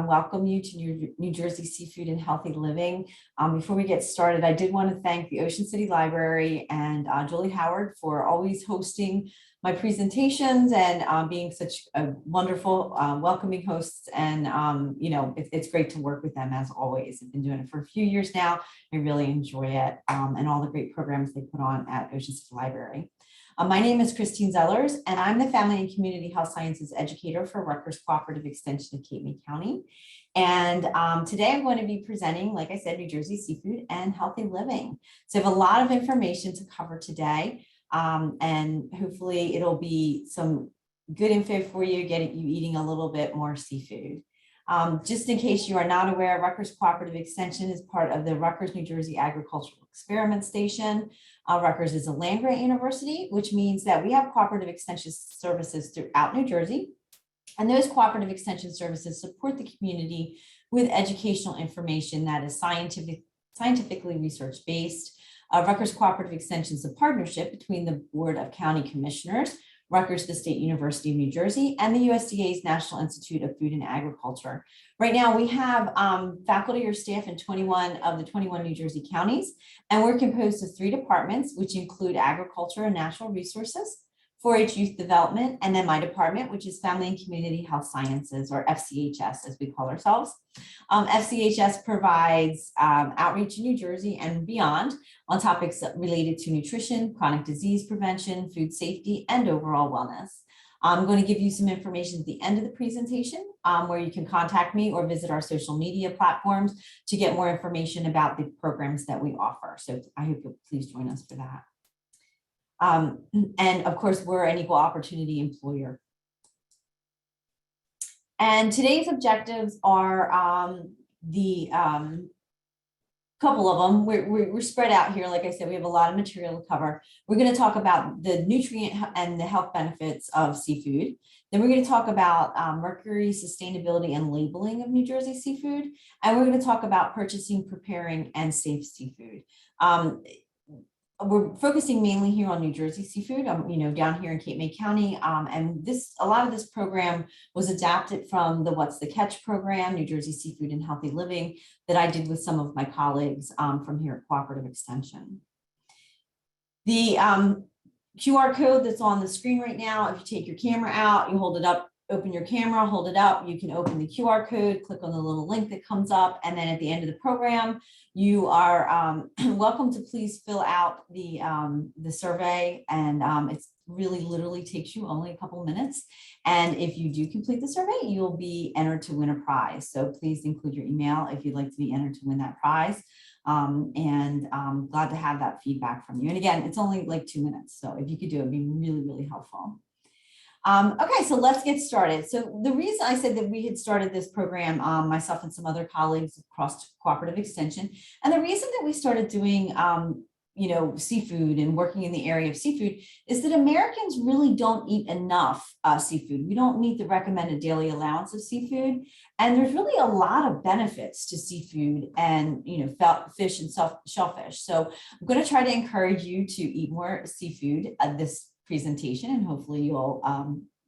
welcome you to New Jersey Seafood and Healthy Living. Before we get started, I did want to thank the Ocean City Library and Julie Howard for always hosting my presentations and being such a wonderful, welcoming hosts. And, it's great to work with them as always. I've been doing it for a few years now. I really enjoy it and all the great programs they put on at Ocean City Library. My name is Christine Zellers, and I'm the Family and Community Health Sciences Educator for Rutgers Cooperative Extension of Cape May County. And today I'm going to be presenting, like I said, New Jersey Seafood and Healthy Living. So I have a lot of information to cover today, and hopefully it'll be some good info for you, getting you eating a little bit more seafood. Just in case you are not aware, Rutgers Cooperative Extension is part of the Rutgers, New Jersey Agricultural Experiment Station. Rutgers is a land-grant university, which means that we have cooperative extension services throughout New Jersey. And those cooperative extension services support the community with educational information that is scientifically research-based. Rutgers Cooperative Extension is a partnership between the Board of County Commissioners, Rutgers, the State University of New Jersey, and the USDA's National Institute of Food and Agriculture. Right now, we have faculty or staff in 21 of the 21 New Jersey counties, and we're composed of 3 departments, which include Agriculture and Natural Resources, 4-H Youth Development, and then my department, which is Family and Community Health Sciences, or FCHS, as we call ourselves. FCHS provides outreach in New Jersey and beyond on topics related to nutrition, chronic disease prevention, food safety, and overall wellness. I'm going to give you some information at the end of the presentation where you can contact me or visit our social media platforms to get more information about the programs that we offer. So I hope you'll please join us for that. And of course, we're an equal opportunity employer. And today's objectives are couple of them. We're spread out here. Like I said, we have a lot of material to cover. We're going to talk about the nutrient and the health benefits of seafood. Then we're going to talk about mercury, sustainability, and labeling of New Jersey seafood. And we're going to talk about purchasing, preparing, and safe seafood. We're focusing mainly here on New Jersey seafood, down here in Cape May County. And a lot of this program was adapted from the What's the Catch program, New Jersey Seafood and Healthy Living, that I did with some of my colleagues from here at Cooperative Extension. The QR code that's on the screen right now, if you take your camera out, you hold it up, open your camera, hold it up, you can open the QR code, click on the little link that comes up, and then at the end of the program, you are welcome to please fill out the survey, and it's really literally takes you only a couple of minutes. And if you do complete the survey, you'll be entered to win a prize. So please include your email if you'd like to be entered to win that prize. And I'm glad to have that feedback from you. And again, it's only like 2 minutes. So if you could do it, it'd be really, really helpful. Okay, so let's get started. So the reason I said that we had started this program, myself and some other colleagues across Cooperative Extension, and the reason that we started doing, seafood and working in the area of seafood is that Americans really don't eat enough seafood. We don't meet the recommended daily allowance of seafood, and there's really a lot of benefits to seafood and fish and shellfish. So I'm going to try to encourage you to eat more seafood this presentation, and hopefully you'll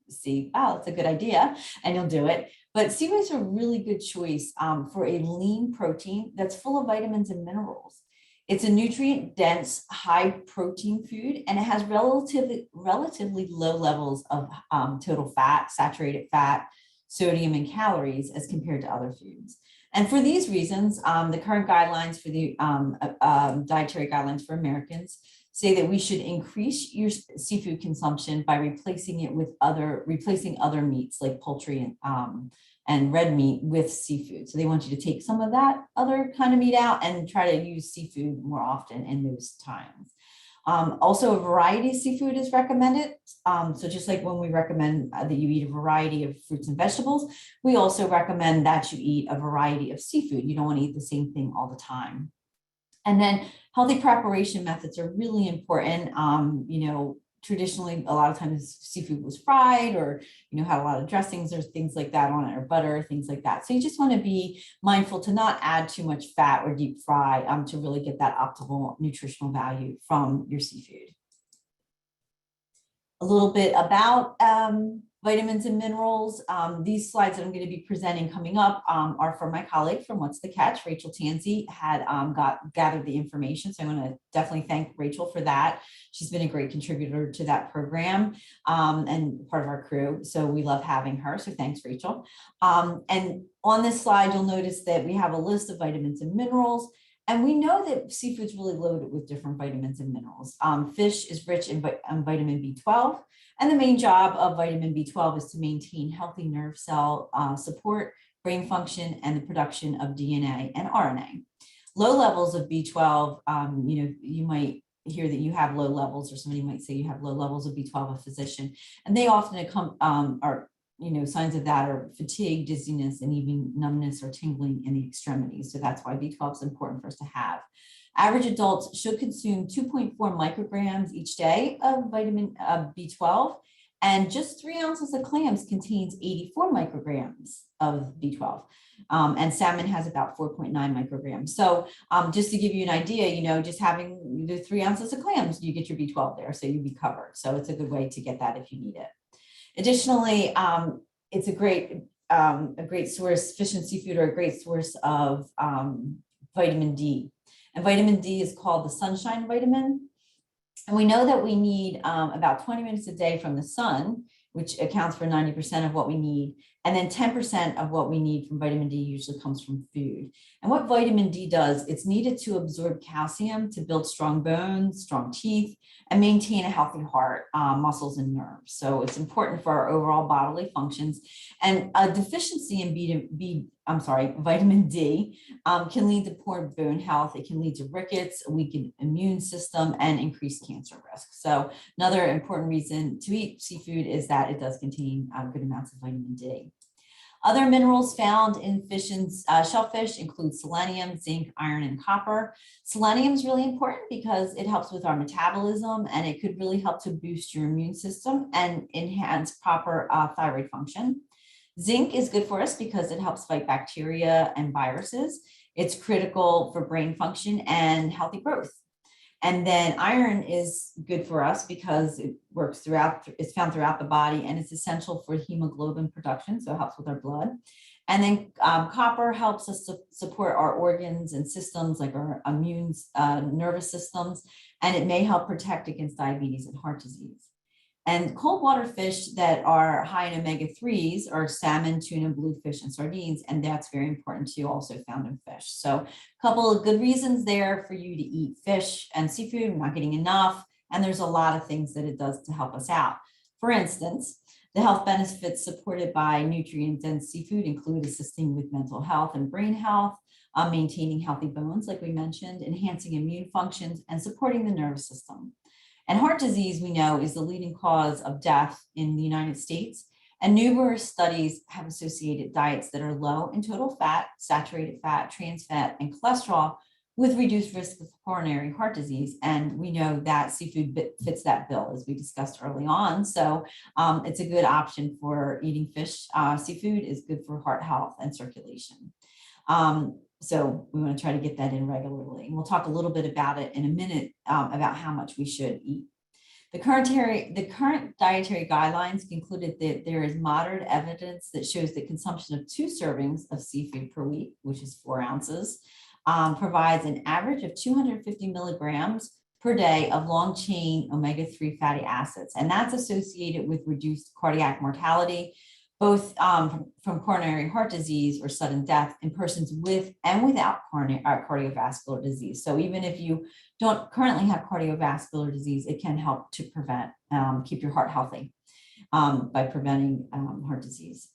see, oh, it's a good idea, and you'll do it. But seafood is a really good choice for a lean protein that's full of vitamins and minerals. It's a nutrient-dense, high-protein food, and it has relatively low levels of total fat, saturated fat, sodium, and calories as compared to other foods. And for these reasons, the current guidelines for the dietary guidelines for Americans say that we should increase your seafood consumption by replacing other meats like poultry and red meat with seafood. So they want you to take some of that other kind of meat out and try to use seafood more often in those times. Also, a variety of seafood is recommended. So just like when we recommend that you eat a variety of fruits and vegetables, we also recommend that you eat a variety of seafood. You don't want to eat the same thing all the time. And then healthy preparation methods are really important. Traditionally, a lot of times seafood was fried or, had a lot of dressings or things like that on it, or butter, things like that. So you just want to be mindful to not add too much fat or deep fry to really get that optimal nutritional value from your seafood. A little bit about vitamins and minerals. These slides that I'm going to be presenting coming up are from my colleague from What's the Catch, Rachel Tansey, had gathered the information. So I want to definitely thank Rachel for that. She's been a great contributor to that program and part of our crew. So we love having her. So thanks, Rachel. And on this slide, you'll notice that we have a list of vitamins and minerals. And we know that seafood's really loaded with different vitamins and minerals. Fish is rich in vitamin B12. And the main job of vitamin B12 is to maintain healthy nerve cell support, brain function, and the production of DNA and RNA. Low levels of B12, you might hear that you have low levels, or somebody might say you have low levels of B12, a physician, and they often are signs of that are fatigue, dizziness, and even numbness or tingling in the extremities. So that's why B12 is important for us to have. Average adults should consume 2.4 micrograms each day of vitamin B12, and just 3 ounces of clams contains 84 micrograms of B12. And salmon has about 4.9 micrograms. So just to give you an idea, just having the 3 ounces of clams, you get your B12 there, so you'd be covered. So it's a good way to get that if you need it. Additionally, it's a great source, fish and seafood are a great source of vitamin D. And vitamin D is called the sunshine vitamin. And we know that we need about 20 minutes a day from the sun, which accounts for 90% of what we need. And then 10% of what we need from vitamin D usually comes from food. And what vitamin D does, it's needed to absorb calcium to build strong bones, strong teeth, and maintain a healthy heart, muscles, and nerves. So it's important for our overall bodily functions. And a deficiency in vitamin D can lead to poor bone health. It can lead to rickets, a weakened immune system, and increased cancer risk. So another important reason to eat seafood is that it does contain good amounts of vitamin D. Other minerals found in fish and shellfish include selenium, zinc, iron, and copper. Selenium is really important because it helps with our metabolism, and it could really help to boost your immune system and enhance proper thyroid function. Zinc is good for us because it helps fight bacteria and viruses. It's critical for brain function and healthy growth. And then iron is good for us because it works it's found throughout the body, and it's essential for hemoglobin production, so it helps with our blood. And then copper helps us to support our organs and systems like our immune nervous systems, and it may help protect against diabetes and heart disease. And cold water fish that are high in omega-3s are salmon, tuna, bluefish, and sardines. And that's very important too, also found in fish. So a couple of good reasons there for you to eat fish and seafood, not getting enough. And there's a lot of things that it does to help us out. For instance, the health benefits supported by nutrient-dense seafood include assisting with mental health and brain health, maintaining healthy bones, like we mentioned, enhancing immune functions, and supporting the nervous system. And heart disease, we know, is the leading cause of death in the United States. And numerous studies have associated diets that are low in total fat, saturated fat, trans fat, and cholesterol with reduced risk of coronary heart disease. And we know that seafood fits that bill, as we discussed early on. So it's a good option for eating fish. Seafood is good for heart health and circulation. So we want to try to get that in regularly. And we'll talk a little bit about it in a minute about how much we should eat. The current dietary guidelines concluded that there is moderate evidence that shows that consumption of 2 servings of seafood per week, which is 4 ounces, provides an average of 250 milligrams per day of long-chain omega-3 fatty acids. And that's associated with reduced cardiac mortality, both from coronary heart disease or sudden death in persons with and without cardiovascular disease. So even if you don't currently have cardiovascular disease, it can help to prevent, keep your heart healthy by preventing heart disease.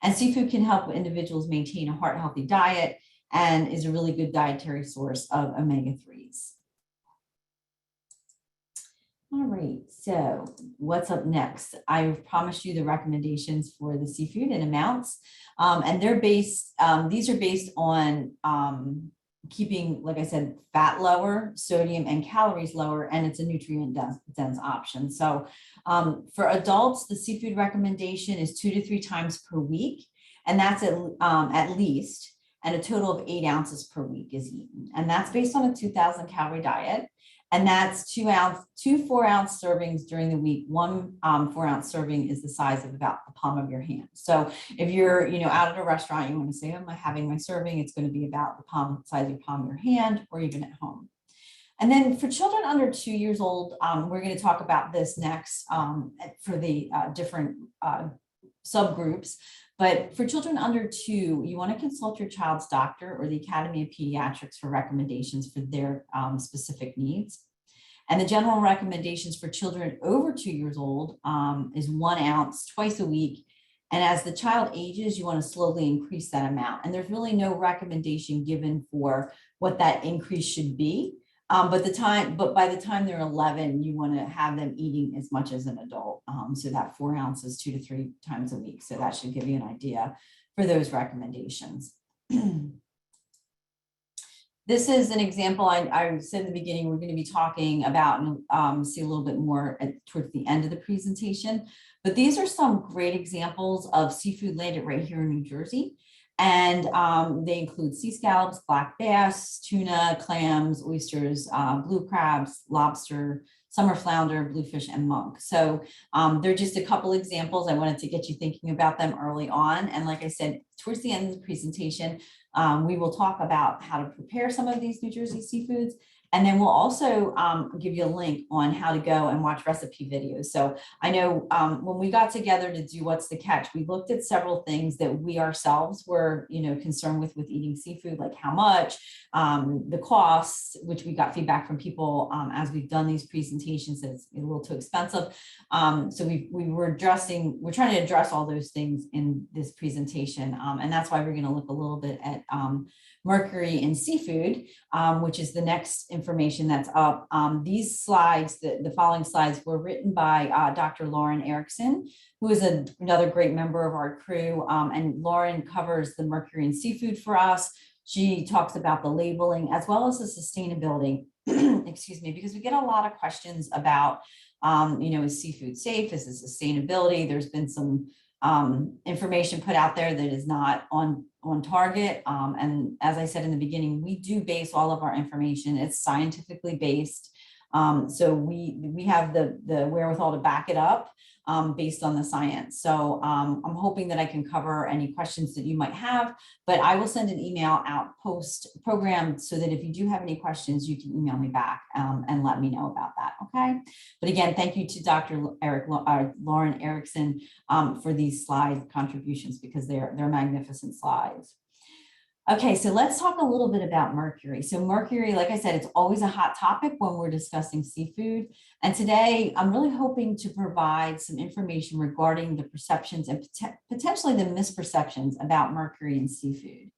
And seafood can help individuals maintain a heart healthy diet and is a really good dietary source of omega-3s. All right, so what's up next? I promised you the recommendations for the seafood and amounts, and they're based, these are based on keeping, like I said, fat lower, sodium and calories lower, and it's a nutrient dense option. So for adults, the seafood recommendation is 2 to 3 times per week, and that's at least, and a total of 8 ounces per week is eaten. And that's based on a 2,000 calorie diet. And that's 2 4-ounce servings during the week. One 4-ounce serving is the size of about the palm of your hand. So if you're, out at a restaurant, you want to say, am I having my serving? It's going to be about the size of your palm of your hand, or even at home. And then for children under 2 years old, we're going to talk about this next for the different subgroups. But for children under 2, you want to consult your child's doctor or the Academy of Pediatrics for recommendations for their specific needs. And the general recommendations for children over 2 years old is 1 ounce twice a week. And as the child ages, you want to slowly increase that amount. And there's really no recommendation given for what that increase should be. But by the time they're 11, you want to have them eating as much as an adult. So that 4 ounces 2 to 3 times a week. So that should give you an idea for those recommendations. This is an example I said in the beginning, we're going to be talking about and see a little bit more towards the end of the presentation. But these are some great examples of seafood landed right here in New Jersey. And they include sea scallops, black bass, tuna, clams, oysters, blue crabs, lobster, summer flounder, bluefish, and monk. So they're just a couple examples. I wanted to get you thinking about them early on. And like I said, towards the end of the presentation, we will talk about how to prepare some of these New Jersey seafoods. And then we'll also give you a link on how to go and watch recipe videos. So I know when we got together to do What's the Catch, we looked at several things that we ourselves were, concerned with eating seafood, like how much, the costs, which we got feedback from people as we've done these presentations that it's a little too expensive. So we're trying to address all those things in this presentation. And that's why we're going to look a little bit at mercury in seafood, which is the next information that's up. These slides, the following slides were written by Dr. Lauren Erickson, who is another great member of our crew. And Lauren covers the mercury in seafood for us. She talks about the labeling as well as the sustainability, excuse me, because we get a lot of questions about, is seafood safe? Is it sustainability? There's been some information put out there that is not on target. And as I said in the beginning, we do base all of our information. It's scientifically based. So we have the wherewithal to back it up based on the science. So I'm hoping that I can cover any questions that you might have, but I will send an email out post program so that if you do have any questions, you can email me back and let me know about that. Okay. But again, thank you to Dr. Lauren Erickson for these slide contributions because they're magnificent slides. Okay, so let's talk a little bit about mercury. So mercury, like I said, it's always a hot topic when we're discussing seafood. And today I'm really hoping to provide some information regarding the perceptions and potentially the misperceptions about mercury in seafood.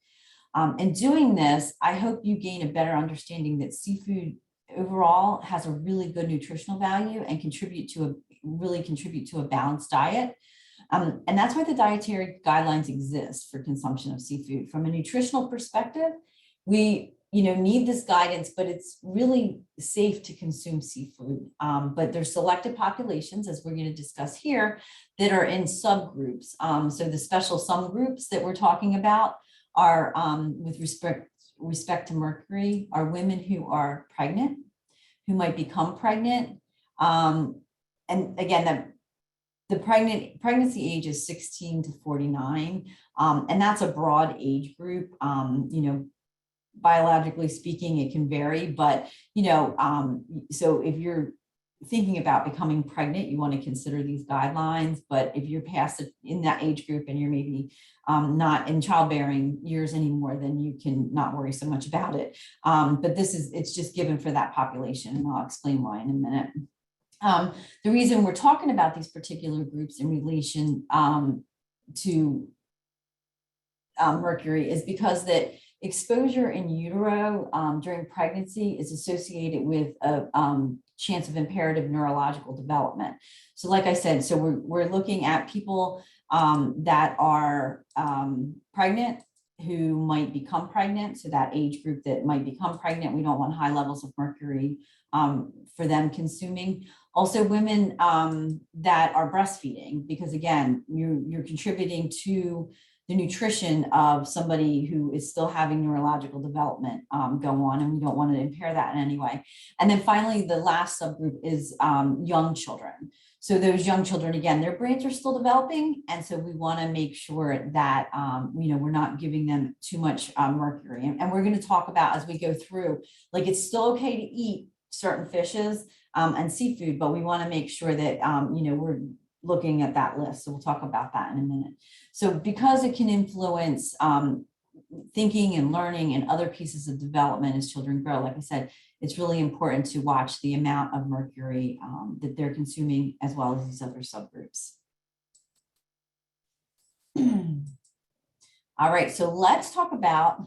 In doing this, I hope you gain a better understanding that seafood overall has a really good nutritional value and contribute to a balanced diet. And that's why the dietary guidelines exist for consumption of seafood. From a nutritional perspective, we need this guidance, but it's really safe to consume seafood. But there's selected populations, as we're going to discuss here, that are in subgroups. So the special subgroups that we're talking about are, with respect to mercury, are women who are pregnant, who might become pregnant. And again, the pregnancy age is 16 to 49, and that's a broad age group. Biologically speaking, it can vary, but so if you're thinking about becoming pregnant, you want to consider these guidelines. But if you're past it in that age group and you're maybe not in childbearing years anymore, then you can not worry so much about it. But it's just given for that population, and I'll explain why in a minute. The reason we're talking about these particular groups in relation to mercury is because that exposure in utero during pregnancy is associated with a chance of imperative neurological development. So like I said, so we're looking at people that are pregnant, who might become pregnant. So that age group that might become pregnant, we don't want high levels of mercury for them consuming. Also women that are breastfeeding, because again, you're contributing to the nutrition of somebody who is still having neurological development go on, and we don't want to impair that in any way. And then finally, the last subgroup is young children. So those young children, again, their brains are still developing. And so we want to make sure that, we're not giving them too much mercury. And we're going to talk about, as we go through, like, it's still okay to eat certain fishes and seafood, but we want to make sure that, we're looking at that list. So we'll talk about that in a minute. So because it can influence thinking and learning and other pieces of development as children grow, like I said, it's really important to watch the amount of mercury that they're consuming, as well as these other subgroups. All right, so let's talk about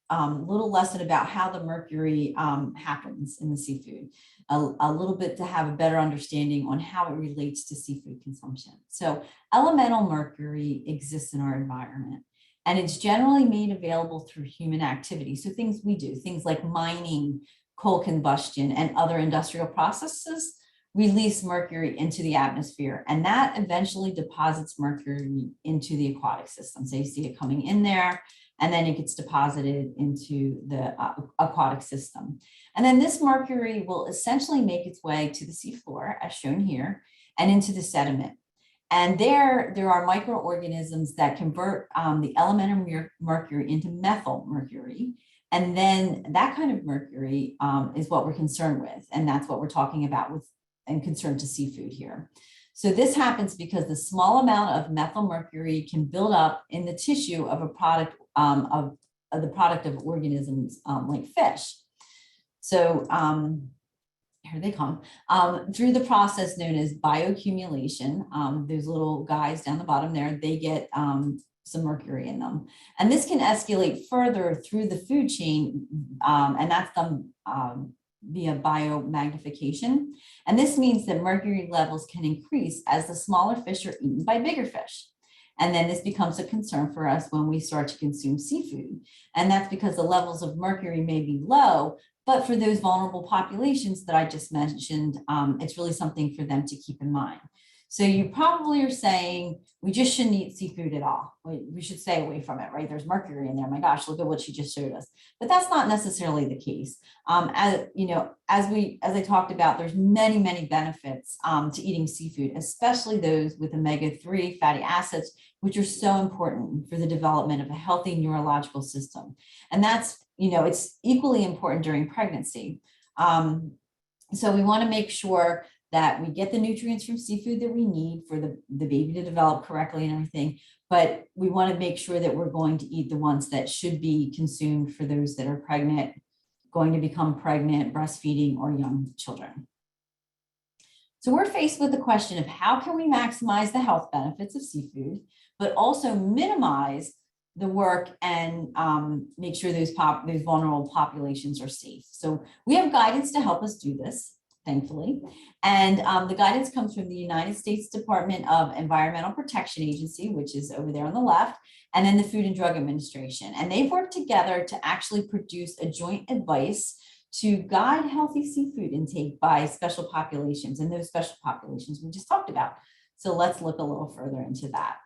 a little lesson about how the mercury happens in the seafood, a little bit to have a better understanding on how it relates to seafood consumption. So elemental mercury exists in our environment, and it's generally made available through human activity. So things we do, things like mining, coal combustion, and other industrial processes release mercury into the atmosphere, and that eventually deposits mercury into the aquatic system. So you see it coming in there, and then it gets deposited into the aquatic system. And then this mercury will essentially make its way to the seafloor, as shown here, and into the sediment. And there are microorganisms that convert the elemental mercury into methyl mercury. And then that kind of mercury is what we're concerned with. And that's what we're talking about with and concerned to seafood here. So this happens because the small amount of methyl mercury can build up in the tissue of a product of the product of organisms like fish. So here they come through the process known as bioaccumulation. Those little guys down the bottom there, they get some mercury in them. And this can escalate further through the food chain, and that's done via biomagnification. And this means that mercury levels can increase as the smaller fish are eaten by bigger fish. And then this becomes a concern for us when we start to consume seafood. And that's because the levels of mercury may be low, but for those vulnerable populations that I just mentioned, it's really something for them to keep in mind. So you probably are saying, we just shouldn't eat seafood at all. We should stay away from it, right? There's mercury in there. My gosh, look at what she just showed us. But that's not necessarily the case. As I talked about, there's many benefits to eating seafood, especially those with omega-3 fatty acids, which are so important for the development of a healthy neurological system. And that's, it's equally important during pregnancy. So we want to make sure that we get the nutrients from seafood that we need for the baby to develop correctly and everything. But we want to make sure that we're going to eat the ones that should be consumed for those that are pregnant, going to become pregnant, breastfeeding, or young children. So we're faced with the question of how can we maximize the health benefits of seafood, but also minimize the work and make sure those vulnerable populations are safe. So we have guidance to help us do this, thankfully. And the guidance comes from the United States Department of Environmental Protection Agency, which is over there on the left, and then the Food and Drug Administration. And they've worked together to actually produce a joint advice to guide healthy seafood intake by special populations, and those special populations we just talked about. So let's look a little further into that.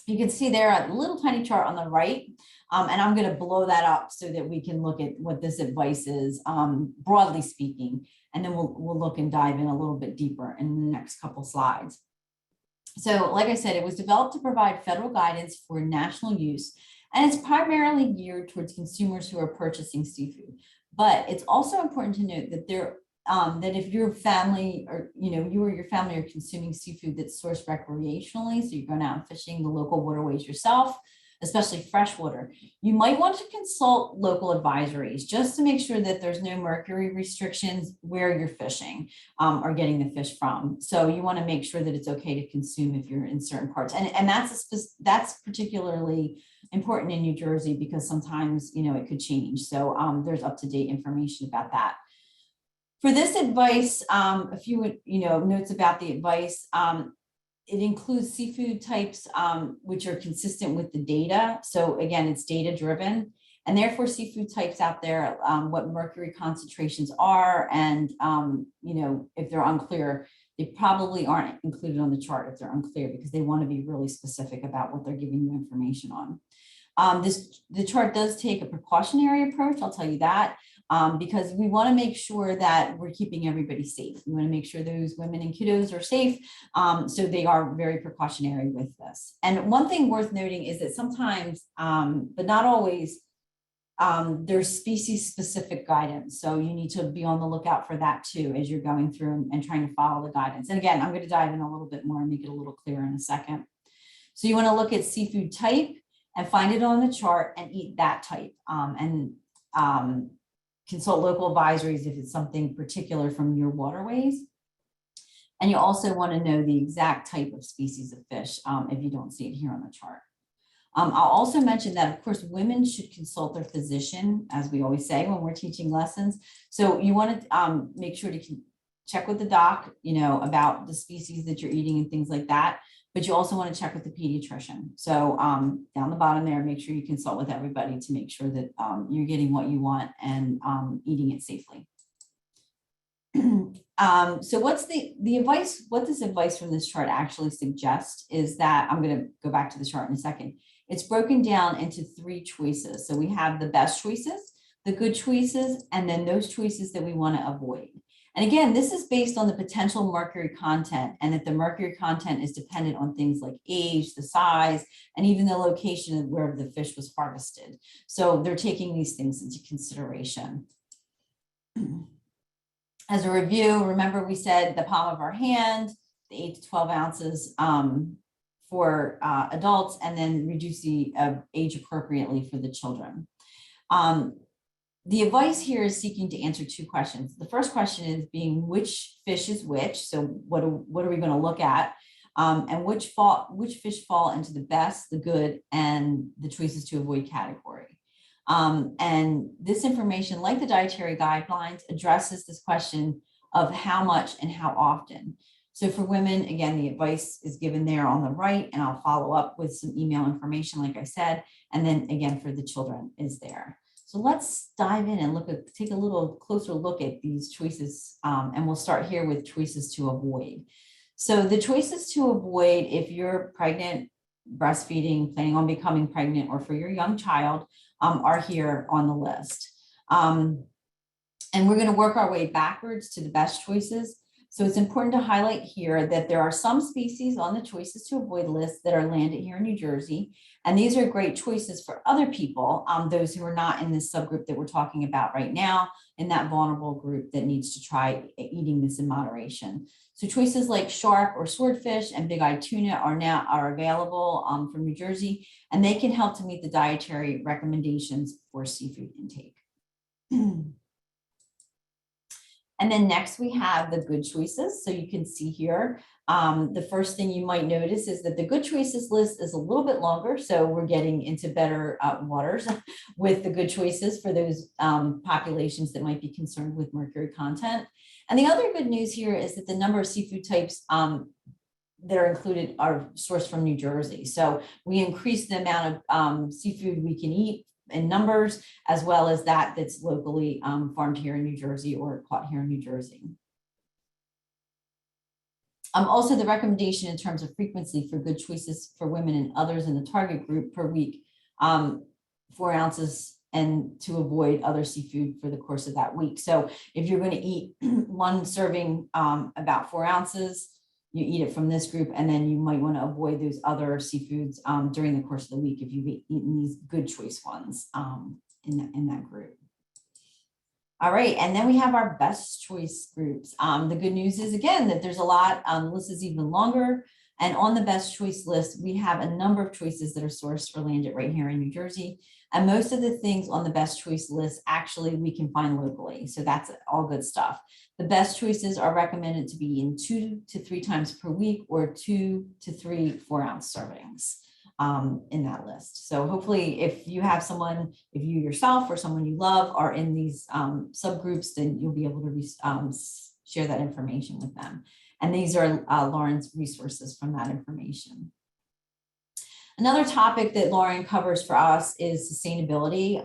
You can see there a little tiny chart on the right, and I'm going to blow that up so that we can look at what this advice is, broadly speaking, and then we'll look and dive in a little bit deeper in the next couple slides. So like I said, it was developed to provide federal guidance for national use, and it's primarily geared towards consumers who are purchasing seafood. But it's also important to note that that if your family or you or your family are consuming seafood that's sourced recreationally, so you're going out and fishing the local waterways yourself, especially freshwater, you might want to consult local advisories just to make sure that there's no mercury restrictions where you're fishing or getting the fish from. So you want to make sure that it's okay to consume if you're in certain parts, and that's particularly important in New Jersey because sometimes it could change. So there's up-to-date information about that. For this advice, a few notes about the advice. It includes seafood types which are consistent with the data. So again, it's data driven, and therefore seafood types out there, what mercury concentrations are, and if they're unclear, they probably aren't included on the chart if they're unclear, because they want to be really specific about what they're giving you information on. The chart does take a precautionary approach, I'll tell you that, because we want to make sure that we're keeping everybody safe. We want to make sure those women and kiddos are safe. So they are very precautionary with this. And one thing worth noting is that sometimes, but not always, there's species specific guidance. So you need to be on the lookout for that too, as you're going through and trying to follow the guidance. And again, I'm going to dive in a little bit more and make it a little clearer in a second. So you want to look at seafood type and find it on the chart and eat that type, and consult local advisories if it's something particular from your waterways. And you also want to know the exact type of species of fish if you don't see it here on the chart. I'll also mention that, of course, women should consult their physician, as we always say when we're teaching lessons. So you want to make sure to check with the doc, about the species that you're eating and things like that. But you also want to check with the pediatrician. So down the bottom there, make sure you consult with everybody to make sure that you're getting what you want and eating it safely. So what's the advice? What this advice from this chart actually suggests is that, I'm going to go back to the chart in a second. It's broken down into 3 choices. So we have the best choices, the good choices, and then those choices that we want to avoid. And again, this is based on the potential mercury content, and that the mercury content is dependent on things like age, the size, and even the location of where the fish was harvested. So they're taking these things into consideration. As a review, remember we said the palm of our hand, the 8 to 12 ounces for adults, and then reduce the age appropriately for the children. The advice here is seeking to answer 2 questions. The first question is being which fish is which. So what are we going to look at? And which fish fall into the best, the good, and the choices to avoid category. And this information, like the dietary guidelines, addresses this question of how much and how often. So for women, again, the advice is given there on the right, and I'll follow up with some email information, like I said. And then again, for the children is there. So let's dive in and take a little closer look at these choices. And we'll start here with choices to avoid. So the choices to avoid if you're pregnant, breastfeeding, planning on becoming pregnant, or for your young child are here on the list. And we're going to work our way backwards to the best choices. So it's important to highlight here that there are some species on the choices to avoid list that are landed here in New Jersey. And these are great choices for other people, those who are not in this subgroup that we're talking about right now, in that vulnerable group that needs to try eating this in moderation. So choices like shark or swordfish and big-eyed tuna are available from New Jersey, and they can help to meet the dietary recommendations for seafood intake. And then next we have the good choices. So you can see here, the first thing you might notice is that the good choices list is a little bit longer. So we're getting into better waters with the good choices for those populations that might be concerned with mercury content. And the other good news here is that the number of seafood types that are included are sourced from New Jersey. So we increase the amount of seafood we can eat in numbers, as well as that's locally farmed here in New Jersey or caught here in New Jersey. Also, the recommendation in terms of frequency for good choices for women and others in the target group per week, 4 ounces, and to avoid other seafood for the course of that week. So if you're going to eat 1 serving about 4 ounces, you eat it from this group, and then you might want to avoid those other seafoods during the course of the week if you've eaten these good choice ones in that group. All right, and then we have our best choice groups. The good news is, again, that there's a lot, the list is even longer, and on the best choice list, we have a number of choices that are sourced or landed right here in New Jersey. And most of the things on the best choice list, actually, we can find locally. So that's all good stuff. The best choices are recommended to be in 2 to 3 times per week, or 2 to 3 4-ounce servings in that list. So hopefully if you have someone, if you yourself or someone you love are in these subgroups, then you'll be able to share that information with them. And these are Lauren's resources from that information. Another topic that Lauren covers for us is sustainability.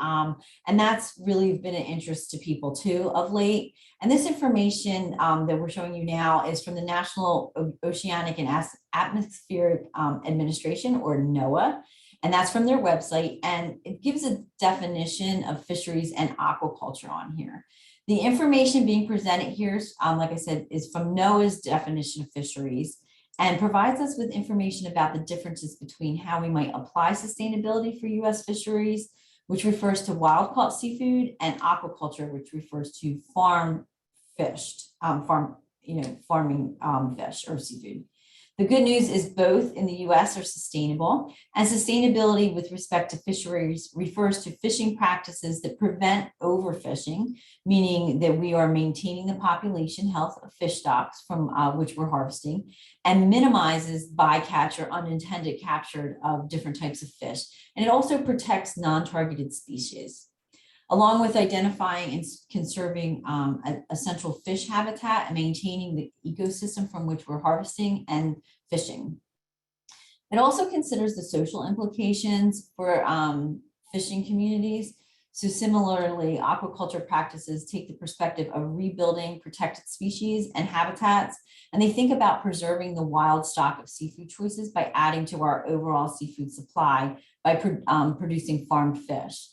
And that's really been an interest to people too of late. And this information that we're showing you now is from the National Oceanic and Atmospheric Administration, or NOAA. And that's from their website. And it gives a definition of fisheries and aquaculture on here. The information being presented here, like I said, is from NOAA's definition of fisheries, and provides us with information about the differences between how we might apply sustainability for U.S. fisheries, which refers to wild caught seafood, and aquaculture, which refers to farm fished, farming fish or seafood. The good news is both in the US are sustainable, and sustainability with respect to fisheries refers to fishing practices that prevent overfishing, meaning that we are maintaining the population health of fish stocks from which we're harvesting, and minimizes bycatch or unintended capture of different types of fish. And it also protects non-targeted species, along with identifying and conserving essential fish habitat and maintaining the ecosystem from which we're harvesting and fishing. It also considers the social implications for fishing communities. So similarly, aquaculture practices take the perspective of rebuilding protected species and habitats, and they think about preserving the wild stock of seafood choices by adding to our overall seafood supply by producing farmed fish.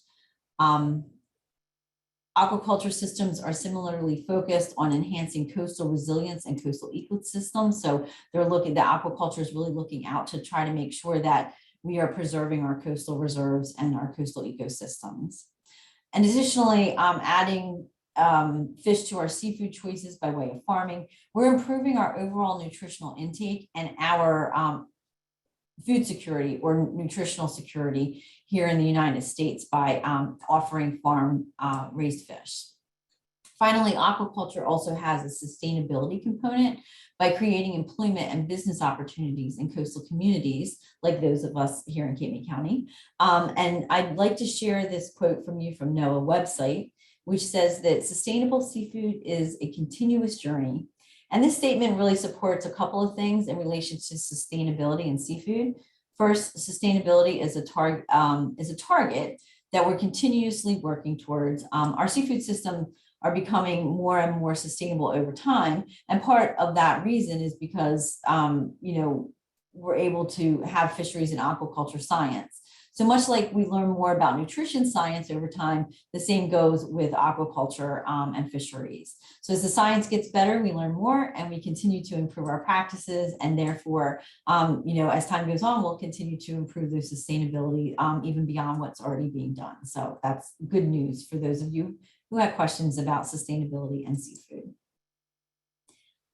Aquaculture systems are similarly focused on enhancing coastal resilience and coastal ecosystems. So the aquaculture is really looking out to try to make sure that we are preserving our coastal reserves and our coastal ecosystems. And additionally, adding fish to our seafood choices by way of farming, we're improving our overall nutritional intake and our food security or nutritional security here in the United States by offering farm raised fish. Finally, aquaculture also has a sustainability component by creating employment and business opportunities in coastal communities like those of us here in Cape May County. And I'd like to share this quote from you from NOAA website, which says that sustainable seafood is a continuous journey. And this statement really supports a couple of things in relation to sustainability and seafood. First, sustainability is a target that we're continuously working towards. Our seafood system are becoming more and more sustainable over time. And part of that reason is because, we're able to have fisheries and aquaculture science. So much like we learn more about nutrition science over time, the same goes with aquaculture and fisheries. So as the science gets better, we learn more and we continue to improve our practices. And therefore, as time goes on, we'll continue to improve the sustainability even beyond what's already being done. So that's good news for those of you who have questions about sustainability and seafood.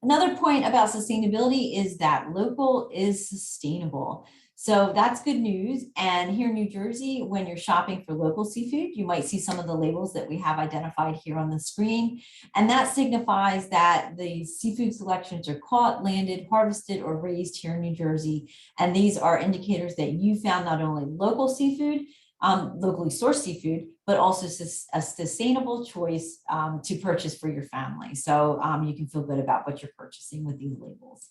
Another point about sustainability is that local is sustainable. So that's good news. And here in New Jersey, when you're shopping for local seafood, you might see some of the labels that we have identified here on the screen. And that signifies that the seafood selections are caught, landed, harvested, or raised here in New Jersey. And these are indicators that you found not only local seafood, locally sourced seafood, but also a sustainable choice to purchase for your family. So you can feel good about what you're purchasing with these labels.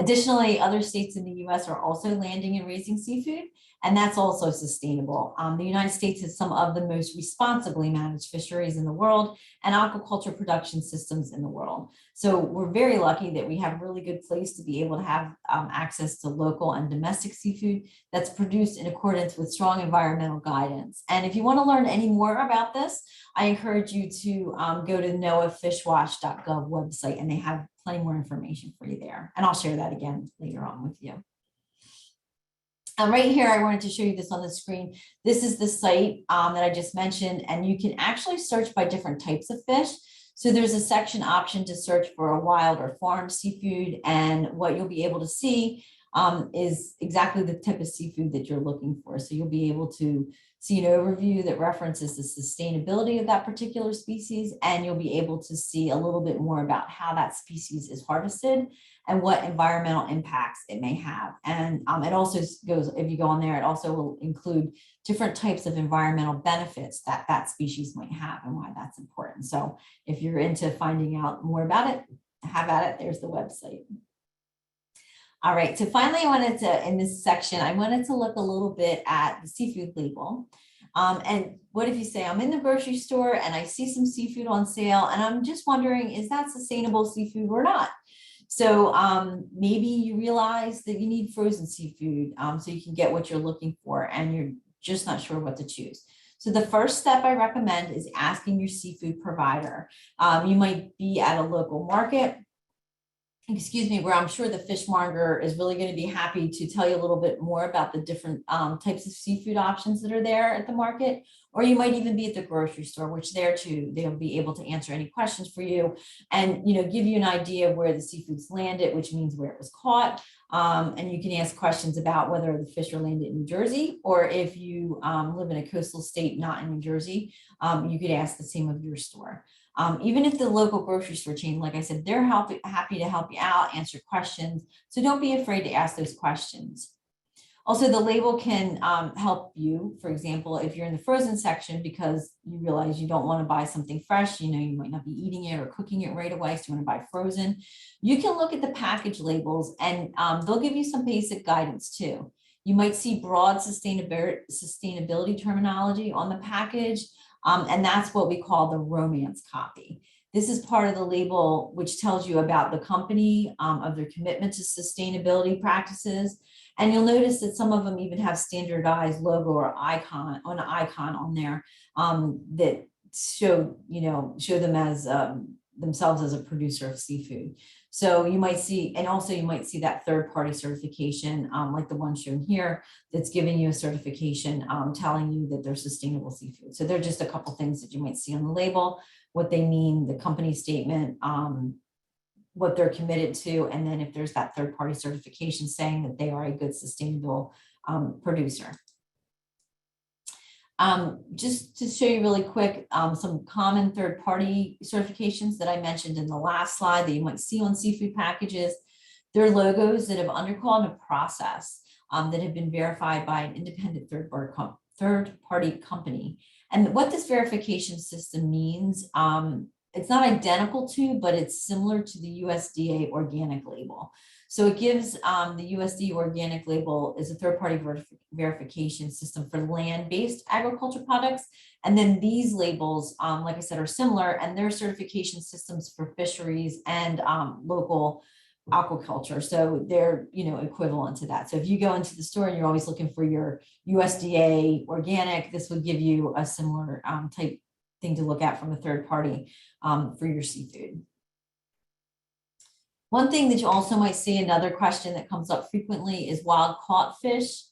Additionally, other states in the US are also landing and raising seafood, and that's also sustainable. The United States has some of the most responsibly managed fisheries in the world and aquaculture production systems in the world. So we're very lucky that we have a really good place to be able to have access to local and domestic seafood that's produced in accordance with strong environmental guidance. And if you want to learn any more about this, I encourage you to go to noaafishwatch.gov website, and they have plenty more information for you there. And I'll share that again later on with you. Right here, I wanted to show you this on the screen. This is the site that I just mentioned, and you can actually search by different types of fish. So there's a section option to search for a wild or farmed seafood, and what you'll be able to see is exactly the type of seafood that you're looking for. So you'll be able to see an overview that references the sustainability of that particular species, and you'll be able to see a little bit more about how that species is harvested and what environmental impacts it may have. And it also goes, if you go on there, it also will include different types of environmental benefits that that species might have and why that's important. So if you're into finding out more about it, have at it, there's the website. All right, so finally, I wanted to, in this section, I wanted to look a little bit at the seafood label. And what if you say, I'm in the grocery store and I see some seafood on sale, and I'm just wondering, is that sustainable seafood or not? So maybe you realize that you need frozen seafood so you can get what you're looking for, and you're just not sure what to choose. So the first step I recommend is asking your seafood provider. You might be at a local market, excuse me, where I'm sure the fishmonger is really going to be happy to tell you a little bit more about the different types of seafood options that are there at the market. Or you might even be at the grocery store, which there too, they'll be able to answer any questions for you and, you know, give you an idea of where the seafood's landed, which means where it was caught. And you can ask questions about whether the fish are landed in New Jersey, or if you live in a coastal state not in New Jersey, you could ask the same of your store. Even if the local grocery store chain, like I said, they're happy to help you out, answer questions. So don't be afraid to ask those questions. Also, the label can help you, for example, if you're in the frozen section because you realize you don't want to buy something fresh, you know, you might not be eating it or cooking it right away, so you want to buy frozen. You can look at the package labels and they'll give you some basic guidance too. You might see broad sustainability terminology on the package. And that's what we call the romance copy. This is part of the label which tells you about the company, of their commitment to sustainability practices. And you'll notice that some of them even have standardized logo or icon on there that show them as themselves as a producer of seafood. So you might see, and also you might see that third-party certification, like the one shown here, that's giving you a certification telling you that they're sustainable seafood. So they're just a couple things that you might see on the label, what they mean, the company statement, what they're committed to, and then if there's that third-party certification saying that they are a good sustainable producer. Just to show you really quick, some common third-party certifications that I mentioned in the last slide that you might see on seafood packages. They're logos that have undergone a process that have been verified by an independent third-party company. And what this verification system means, it's not identical to, but it's similar to the USDA organic label. So it gives the USDA organic label is a third-party verification system for land-based agriculture products. And then these labels, like I said, are similar, and they're certification systems for fisheries and local aquaculture. So they're, you know, equivalent to that. So if you go into the store and you're always looking for your USDA organic, this would give you a similar type thing to look at from a third party for your seafood. One thing that you also might see, another question that comes up frequently, is wild caught fish.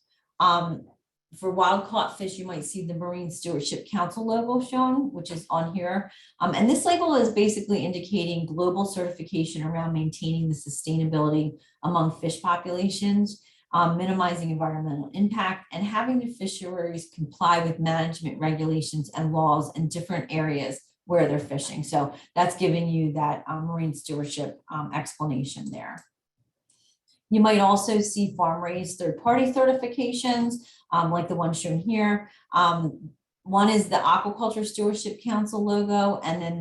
For wild caught fish, you might see the Marine Stewardship Council logo shown, which is on here. And this label is basically indicating global certification around maintaining the sustainability among fish populations, minimizing environmental impact, and having the fisheries comply with management regulations and laws in different areas where they're fishing. So that's giving you that marine stewardship explanation there. You might also see farm-raised third-party certifications, like the one shown here. One is the Aquaculture Stewardship Council logo, and then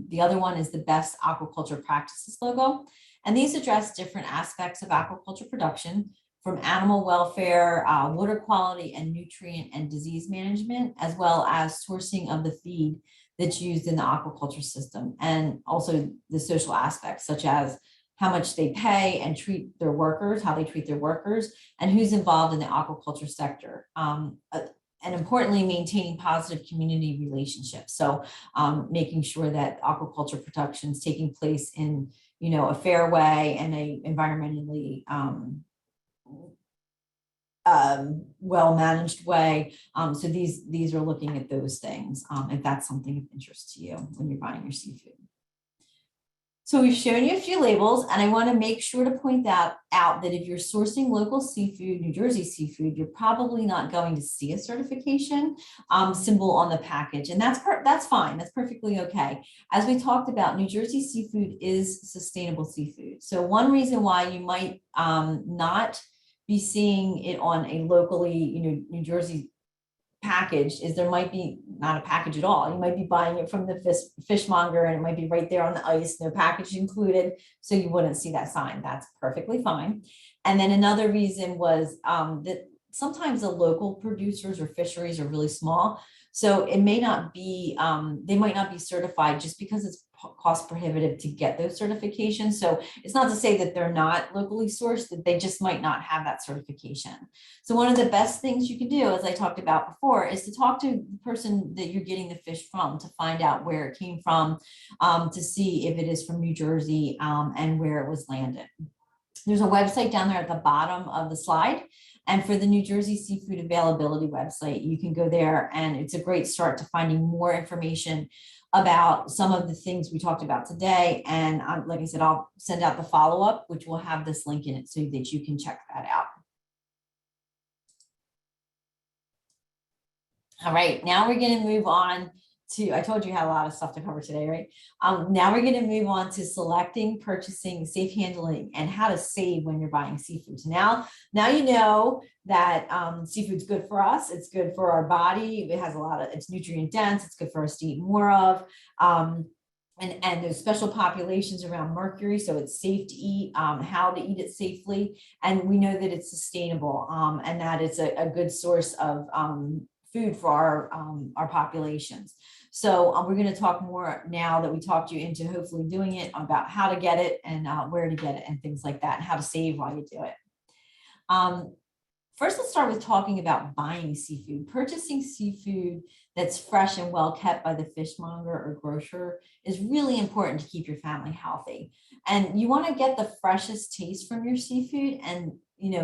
the other one is the Best Aquaculture Practices logo. And these address different aspects of aquaculture production, from animal welfare, water quality, and nutrient and disease management, as well as sourcing of the feed that's used in the aquaculture system, and also the social aspects, such as how much they pay and treat their workers, how they treat their workers, and who's involved in the aquaculture sector. And importantly, maintaining positive community relationships. So making sure that aquaculture production is taking place in, you know, a fair way and a environmentally well-managed way. So these are looking at those things, if that's something of interest to you when you're buying your seafood. So we've shown you a few labels, and I want to make sure to point out that if you're sourcing local seafood, New Jersey seafood, you're probably not going to see a certification symbol on the package, and that's fine. That's perfectly okay. As we talked about, New Jersey seafood is sustainable seafood. So one reason why you might not be seeing it on a locally, New Jersey packaged is there might be not a package at all. You might be buying it from the fishmonger and it might be right there on the ice, no package included. So you wouldn't see that sign. That's perfectly fine. And then another reason was that sometimes the local producers or fisheries are really small. So it may not be, they might not be certified just because it's cost prohibitive to get those certifications. So it's not to say that they're not locally sourced, that they just might not have that certification. So one of the best things you can do, as I talked about before, is to talk to the person that you're getting the fish from to find out where it came from, to see if it is from New Jersey, and where it was landed. There's a website down there at the bottom of the slide. And for the New Jersey Seafood Availability website, you can go there and it's a great start to finding more information about some of the things we talked about today. And like I said, I'll send out the follow-up, which will have this link in it so that you can check that out. All right, now we're going to move on to, I told you had a lot of stuff to cover today, right? Now we're going to move on to selecting, purchasing, safe handling, and how to save when you're buying seafood. So now you know that seafood's good for us. It's good for our body. It has a lot of, it's nutrient dense. It's good for us to eat more of. And there's special populations around mercury, so it's safe to eat, how to eat it safely. And we know that it's sustainable, and that it's a good source of food for our populations. So we're going to talk more now that we talked you into hopefully doing it, about how to get it and where to get it and things like that, and how to save while you do it. First, let's start with talking about buying seafood. Purchasing seafood that's fresh and well kept by the fishmonger or grocer is really important to keep your family healthy. And you want to get the freshest taste from your seafood and,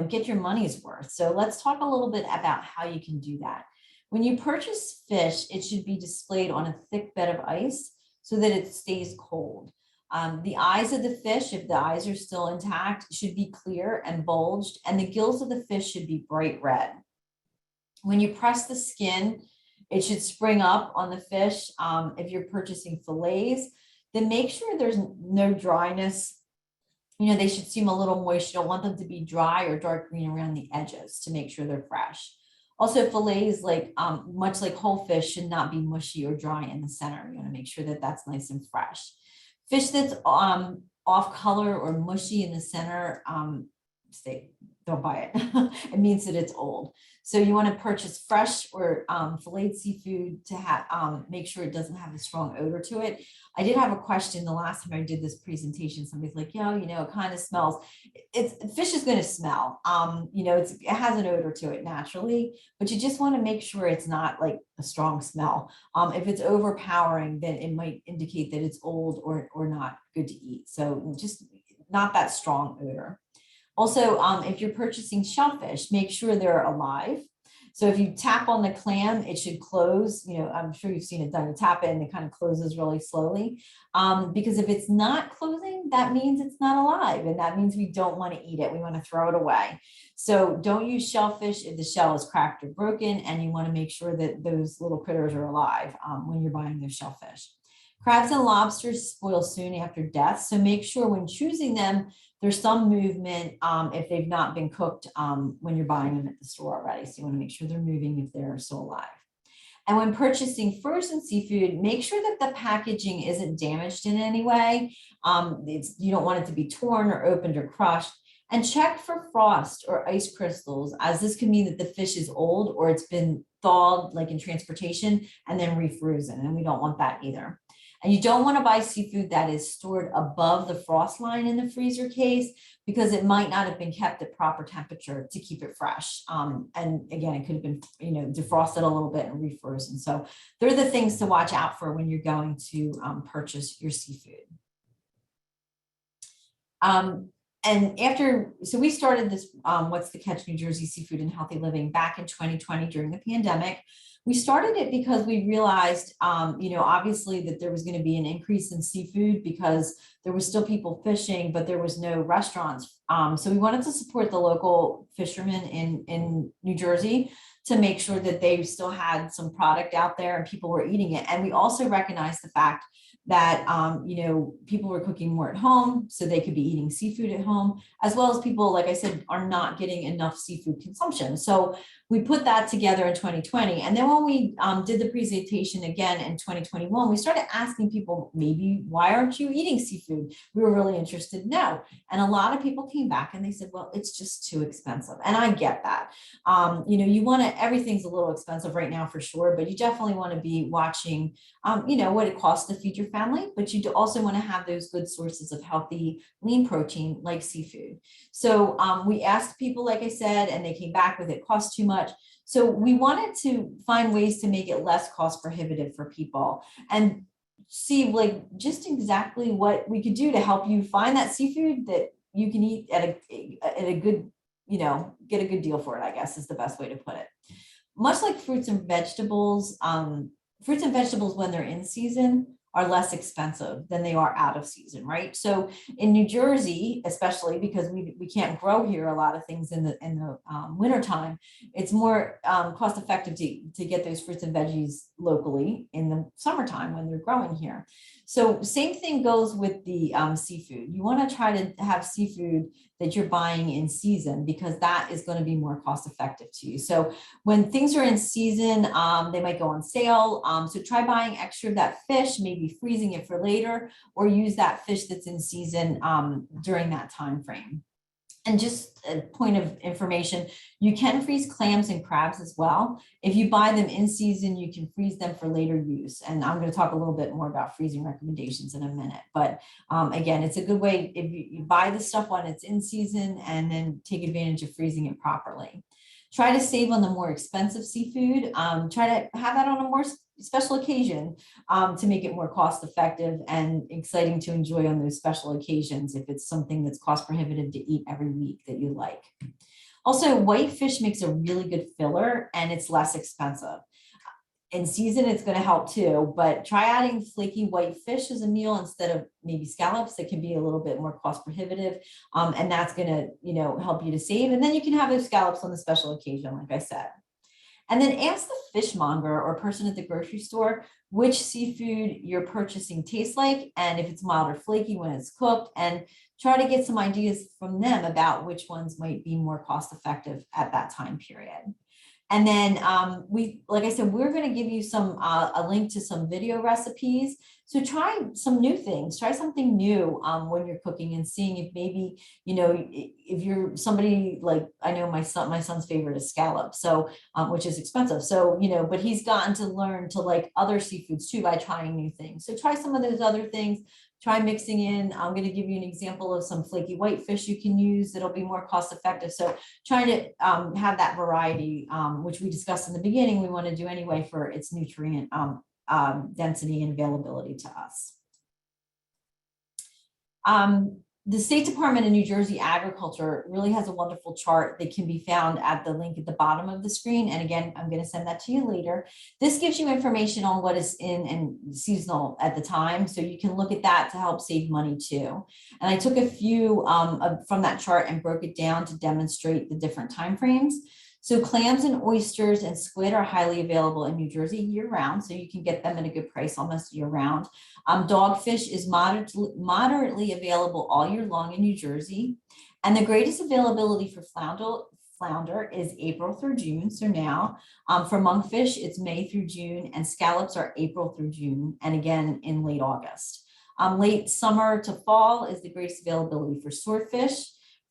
get your money's worth. So let's talk a little bit about how you can do that. When you purchase fish, it should be displayed on a thick bed of ice so that it stays cold. The eyes of the fish, if the eyes are still intact, should be clear and bulged, and the gills of the fish should be bright red. When you press the skin, it should spring up on the fish. If you're purchasing fillets, then make sure there's no dryness. They should seem a little moist. You don't want them to be dry or dark green around the edges to make sure they're fresh. Also, fillets, much like whole fish, should not be mushy or dry in the center. You want to make sure that that's nice and fresh. Fish that's off color or mushy in the center, don't buy it. It means that it's old. So you want to purchase fresh or filleted seafood to have make sure it doesn't have a strong odor to it. I did have a question the last time I did this presentation. Somebody's like, it kind of smells. Fish is going to smell. It has an odor to it naturally, but you just want to make sure it's not like a strong smell. If it's overpowering, then it might indicate that it's old or not good to eat. So just not that strong odor. Also, if you're purchasing shellfish, make sure they're alive. So if you tap on the clam, it should close. I'm sure you've seen it done. You tap it and it kind of closes really slowly. Because if it's not closing, that means it's not alive. And that means we don't want to eat it. We want to throw it away. So don't use shellfish if the shell is cracked or broken. And you want to make sure that those little critters are alive when you're buying those shellfish. Crabs and lobsters spoil soon after death. So make sure when choosing them, there's some movement if they've not been cooked when you're buying them at the store already. So you want to make sure they're moving if they're still alive. And when purchasing frozen seafood, make sure that the packaging isn't damaged in any way. You don't want it to be torn or opened or crushed. And check for frost or ice crystals, as this can mean that the fish is old or it's been thawed, like in transportation, and then refrozen. And we don't want that either. And you don't want to buy seafood that is stored above the frost line in the freezer case, because it might not have been kept at proper temperature to keep it fresh. And again, it could have been, defrosted a little bit and refrozen. So they're the things to watch out for when you're going to purchase your seafood. So we started this What's the Catch New Jersey Seafood and Healthy Living back in 2020 during the pandemic. We started it because we realized, obviously that there was going to be an increase in seafood because there was still people fishing, but there was no restaurants. So we wanted to support the local fishermen in New Jersey to make sure that they still had some product out there and people were eating it. And we also recognized the fact that, people were cooking more at home so they could be eating seafood at home, as well as people, like I said, are not getting enough seafood consumption. So we put that together in 2020. And then when we did the presentation again in 2021, we started asking people, maybe, why aren't you eating seafood? We were really interested to know. And a lot of people came back and they said, well, it's just too expensive. And I get that. You want to, everything's a little expensive right now for sure, but you definitely want to be watching, what it costs to feed your family, but you also want to have those good sources of healthy, lean protein like seafood. So we asked people, like I said, and they came back with it costs too much. So we wanted to find ways to make it less cost prohibitive for people and see like just exactly what we could do to help you find that seafood that you can eat at a good, get a good deal for it, I guess is the best way to put it. Much like fruits and vegetables, when they're in season are less expensive than they are out of season, right? So in New Jersey, especially because we can't grow here a lot of things in the wintertime, it's more cost effective to get those fruits and veggies locally in the summertime when they're growing here. So same thing goes with the seafood. You want to try to have seafood that you're buying in season because that is going to be more cost effective to you. So when things are in season, they might go on sale. So try buying extra of that fish, maybe freezing it for later, or use that fish that's in season during that time frame. And just a point of information, you can freeze clams and crabs as well. If you buy them in season, you can freeze them for later use. And I'm going to talk a little bit more about freezing recommendations in a minute. But again, it's a good way if you buy the stuff when it's in season and then take advantage of freezing it properly. Try to save on the more expensive seafood. Try to have that on a more special occasion to make it more cost effective and exciting to enjoy on those special occasions if it's something that's cost prohibitive to eat every week that you like. Also, white fish makes a really good filler and it's less expensive. In season, it's going to help too, but try adding flaky white fish as a meal instead of maybe scallops. That can be a little bit more cost prohibitive. And that's going to, help you to save. And then you can have those scallops on the special occasion, like I said. And then ask the fishmonger or person at the grocery store which seafood you're purchasing tastes like, and if it's mild or flaky when it's cooked, and try to get some ideas from them about which ones might be more cost effective at that time period. And then like I said, we're going to give you a link to some video recipes. So try some new things, try something new when you're cooking and seeing if maybe, if you're somebody like, I know my son's favorite is scallop, so, which is expensive. So, but he's gotten to learn to like other seafoods too by trying new things. So try some of those other things. Try mixing in. I'm going to give you an example of some flaky white fish you can use that'll be more cost effective. So trying to have that variety, which we discussed in the beginning, we want to do anyway for its nutrient density and availability to us. The State Department of New Jersey Agriculture really has a wonderful chart that can be found at the link at the bottom of the screen. And again, I'm going to send that to you later. This gives you information on what is in and seasonal at the time. So you can look at that to help save money too. And I took a few from that chart and broke it down to demonstrate the different timeframes. So clams and oysters and squid are highly available in New Jersey year round. So you can get them at a good price almost year round. Dogfish is moderately available all year long in New Jersey. And the greatest availability for flounder is April through June. So now for monkfish, it's May through June, and scallops are April through June. And again, in late August. Late summer to fall is the greatest availability for swordfish.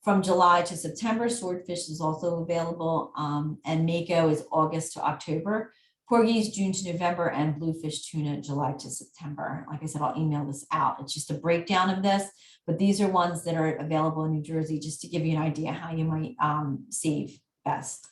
From July to September, swordfish is also available, and mako is August to October. Porgies, June to November, and bluefish tuna, July to September. Like I said, I'll email this out. It's just a breakdown of this, but these are ones that are available in New Jersey just to give you an idea how you might save best.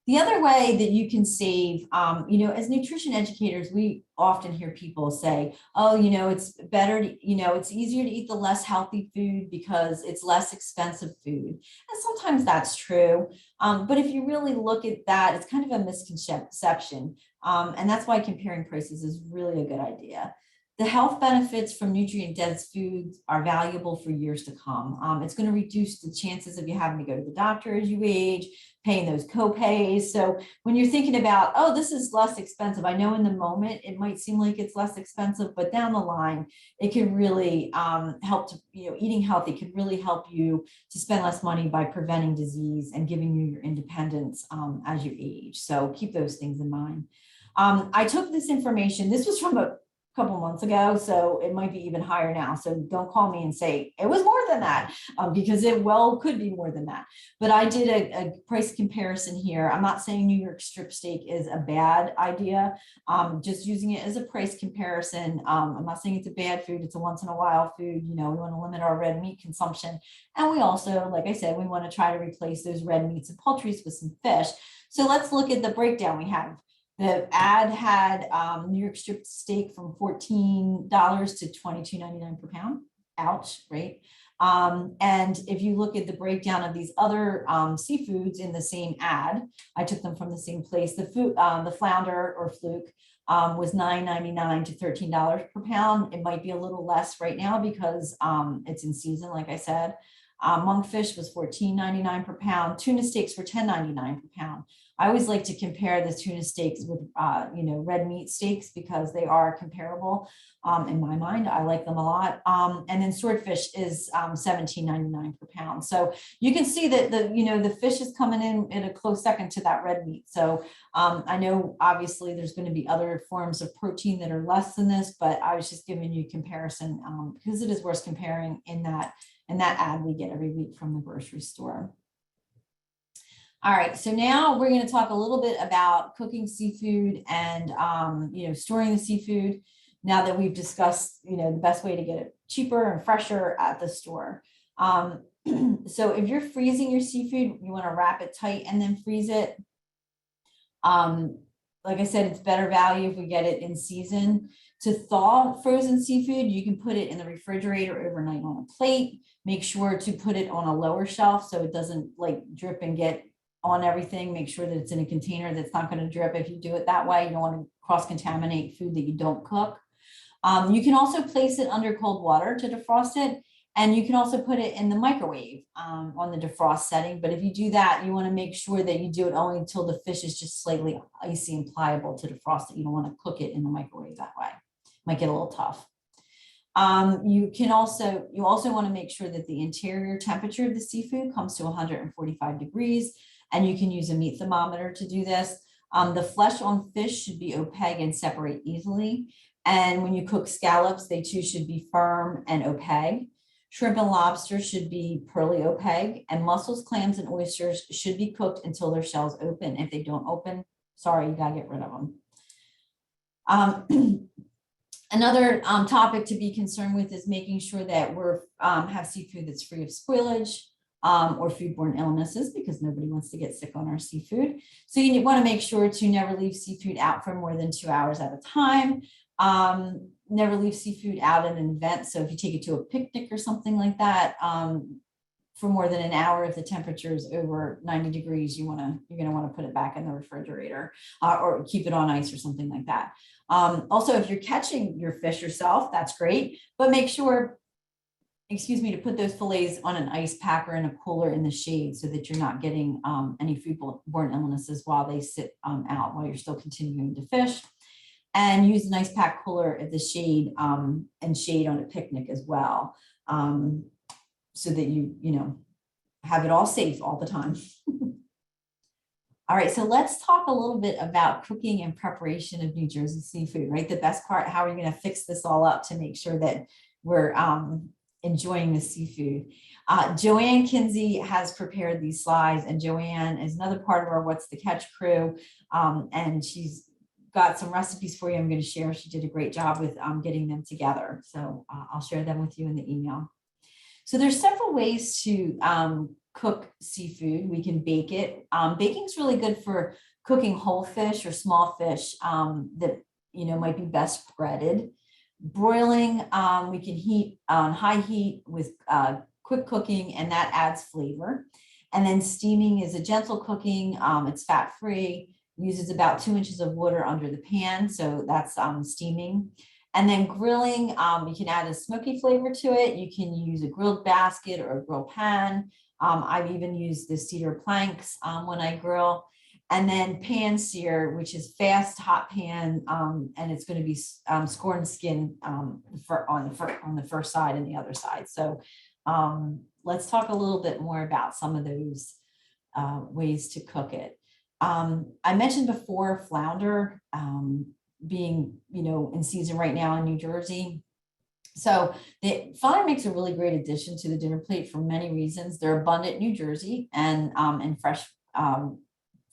The other way that you can save, as nutrition educators, we often hear people say, oh, it's better to, it's easier to eat the less healthy food because it's less expensive food. And sometimes that's true. But if you really look at that, it's kind of a misconception. And that's why comparing prices is really a good idea. The health benefits from nutrient-dense foods are valuable for years to come. It's going to reduce the chances of you having to go to the doctor as you age, paying those co-pays. So when you're thinking about, oh, this is less expensive, I know in the moment it might seem like it's less expensive, but down the line, it can really help to, eating healthy could really help you to spend less money by preventing disease and giving you your independence as you age. So keep those things in mind. I took this information, this was from a couple months ago, so it might be even higher now. So don't call me and say it was more than that, because it well could be more than that. But I did a price comparison here. I'm not saying New York strip steak is a bad idea. Just using it as a price comparison. I'm not saying it's a bad food. It's a once in a while food. We want to limit our red meat consumption. And we also, like I said, we want to try to replace those red meats and poultries with some fish. So let's look at the breakdown we have. The ad had New York strip steak from $14 to $22.99 per pound. Ouch, right? And if you look at the breakdown of these other seafoods in the same ad, I took them from the same place. The flounder or fluke was $9.99 to $13 per pound. It might be a little less right now because it's in season, like I said. Monkfish was $14.99 per pound. Tuna steaks were $10.99 per pound. I always like to compare the tuna steaks with, red meat steaks because they are comparable in my mind. I like them a lot. And then swordfish is $17.99 per pound. So you can see that the fish is coming in a close second to that red meat. So I know obviously there's going to be other forms of protein that are less than this, but I was just giving you a comparison because it is worth comparing in that ad we get every week from the grocery store. All right, so now we're going to talk a little bit about cooking seafood and storing the seafood. Now that we've discussed the best way to get it cheaper and fresher at the store. So if you're freezing your seafood, you want to wrap it tight and then freeze it. Like I said, it's better value if we get it in season. To thaw frozen seafood, you can put it in the refrigerator overnight on a plate. Make sure to put it on a lower shelf so it doesn't drip and get on everything. Make sure that it's in a container that's not going to drip. If you do it that way, you don't want to cross-contaminate food that you don't cook. You can also place it under cold water to defrost it. And you can also put it in the microwave on the defrost setting. But if you do that, you want to make sure that you do it only until the fish is just slightly icy and pliable to defrost it. You don't want to cook it in the microwave that way. Might get a little tough. You also want to make sure that the interior temperature of the seafood comes to 145 degrees, and you can use a meat thermometer to do this. The flesh on fish should be opaque and separate easily. And when you cook scallops, they too should be firm and opaque. Shrimp and lobster should be pearly opaque, and mussels, clams, and oysters should be cooked until their shells open. If they don't open, sorry, you gotta get rid of them. Another topic to be concerned with is making sure that we have seafood that's free of spoilage or foodborne illnesses, because nobody wants to get sick on our seafood. So you want to make sure to never leave seafood out for more than 2 hours at a time. Never leave seafood out at an event. So if you take it to a picnic or something like that, for more than an hour, if the temperature is over 90 degrees, you're going to want to put it back in the refrigerator or keep it on ice or something like that. Also, if you're catching your fish yourself, that's great, but make sure, to put those fillets on an ice pack or in a cooler in the shade so that you're not getting any foodborne illnesses while they sit out, while you're still continuing to fish. And use an ice pack cooler at the shade and shade on a picnic as well, so that you have it all safe all the time. All right, so let's talk a little bit about cooking and preparation of New Jersey seafood, right? The best part, how are you going to fix this all up to make sure that we're enjoying the seafood? Joanne Kinsey has prepared these slides, and Joanne is another part of our What's the Catch crew, and she's got some recipes for you I'm going to share. She did a great job with getting them together. So I'll share them with you in the email. So there's several ways to cook seafood. We can bake it. Baking is really good for cooking whole fish or small fish that might be best breaded. Broiling, we can heat on high heat with quick cooking, and that adds flavor. And then steaming is a gentle cooking. It's fat-free. Uses about 2 inches of water under the pan, so that's steaming. And then grilling, you can add a smoky flavor to it. You can use a grilled basket or a grill pan. I've even used the cedar planks when I grill. And then pan sear, which is fast hot pan, and it's going to be score and skin on the first side and the other side. So let's talk a little bit more about some of those ways to cook it. I mentioned before flounder being, in season right now in New Jersey. So the flounder makes a really great addition to the dinner plate for many reasons. They're abundant in New Jersey and in fresh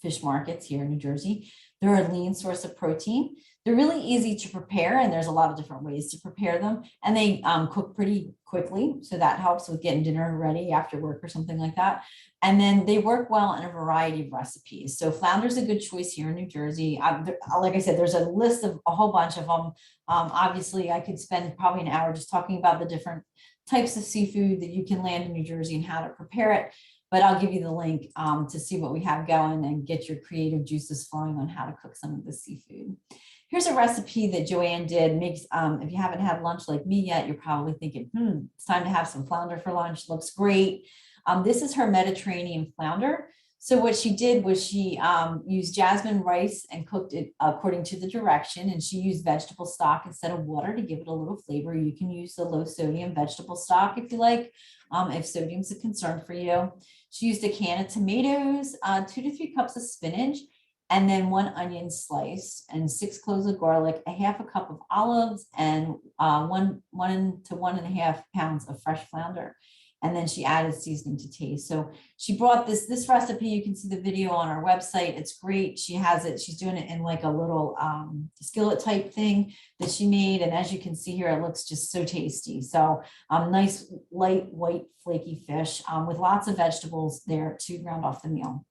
fish markets here in New Jersey. They're a lean source of protein. They're really easy to prepare, and there's a lot of different ways to prepare them. And they cook pretty quickly, so that helps with getting dinner ready after work or something like that. And then they work well in a variety of recipes. So flounder is a good choice here in New Jersey. Like I said, there's a list of a whole bunch of them. Obviously, I could spend probably an hour just talking about the different types of seafood that you can land in New Jersey and how to prepare it. But I'll give you the link to see what we have going and get your creative juices flowing on how to cook some of the seafood. Here's a recipe that Joanne did. Makes if you haven't had lunch like me yet, you're probably thinking, it's time to have some flounder for lunch. Looks great. This is her Mediterranean flounder. So what she did was she used jasmine rice and cooked it according to the direction. And she used vegetable stock instead of water to give it a little flavor. You can use the low sodium vegetable stock if you like, if sodium's a concern for you. She used a can of tomatoes, 2 to 3 cups of spinach, and then 1 onion slice and 6 cloves of garlic, a half a cup of olives, and 1 to 1.5 pounds of fresh flounder. And then she added seasoning to taste. So she brought this recipe. You can see the video on our website. It's great. She has it. She's doing it in like a little skillet type thing that she made. And as you can see here, it looks just so tasty. So nice, light, white, flaky fish with lots of vegetables there to round off the meal.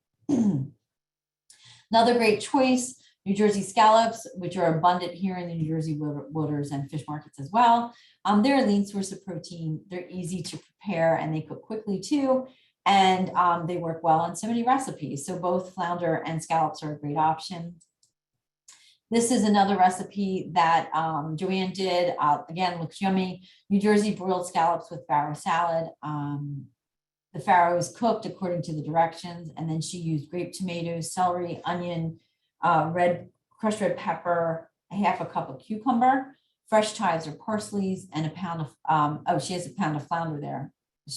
Another great choice, New Jersey scallops, which are abundant here in the New Jersey waters and fish markets as well. They're a lean source of protein. They're easy to prepare and they cook quickly too. And they work well in so many recipes. So both flounder and scallops are a great option. This is another recipe that Joanne did. Again, looks yummy. New Jersey broiled scallops with farro salad. The farro is cooked according to the directions. And then she used grape tomatoes, celery, onion, crushed red pepper, a half a cup of cucumber, fresh chives or parsleys, and a pound of, she has a pound of flounder there,